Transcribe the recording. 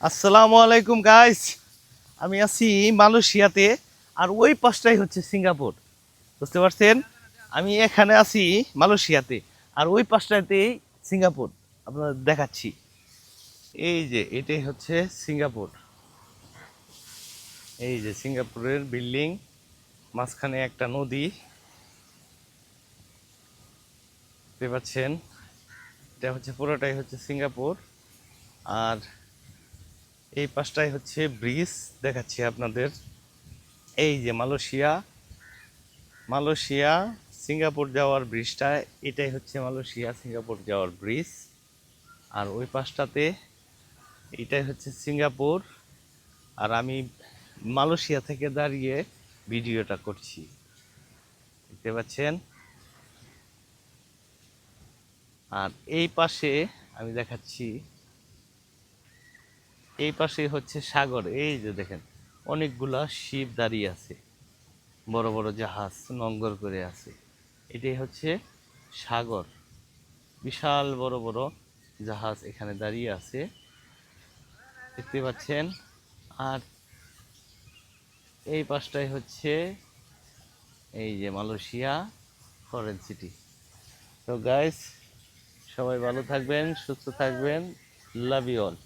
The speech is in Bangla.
আসসালামু আলাইকুম গাইস। আমি আছি মালয়েশিয়াতে, আর ওই পাশটাই হচ্ছে সিঙ্গাপুর। বুঝতে পারছেন? আমি এখানে আছি মালয়েশিয়াতে, আর ওই পাশটাতেই সিঙ্গাপুর। আপনাদের দেখাচ্ছি। এই যে এটাই হচ্ছে সিঙ্গাপুর। এই যে সিঙ্গাপুরের বিল্ডিং, মাঝখানে একটা নদী দেখতে পাচ্ছেন। এটা হচ্ছে পুরোটাই হচ্ছে সিঙ্গাপুর। আর এই পাশটাই হচ্ছে ব্রিজ, দেখাচ্ছি আপনাদের। এই যে মালয়েশিয়া, মালয়েশিয়া সিঙ্গাপুর যাওয়ার ব্রিজটা, এটাই হচ্ছে মালয়েশিয়া সিঙ্গাপুর যাওয়ার ব্রিজ। আর ওই পাশটাতে এটাই হচ্ছে সিঙ্গাপুর। আর আমি মালয়েশিয়া থেকে দাঁড়িয়ে ভিডিওটা করছি, দেখতে পাচ্ছেন। আর এই পাশে আমি দেখাচ্ছি, এই পাশে হচ্ছে সাগর। এই যে দেখেন, অনেকগুলা শিপ দাঁড়িয়ে আছে, বড় বড় জাহাজ নোঙর করে আছে। এটাই হচ্ছে সাগর, বিশাল বড় বড় জাহাজ এখানে দাঁড়িয়ে আছে, দেখতে পাচ্ছেন। আর এই পাশটাই হচ্ছে এই যে মালয়েশিয়া ফরেন সিটি। তো গাইস, সবাই ভালো থাকবেন, সুস্থ থাকবেন। Love you all.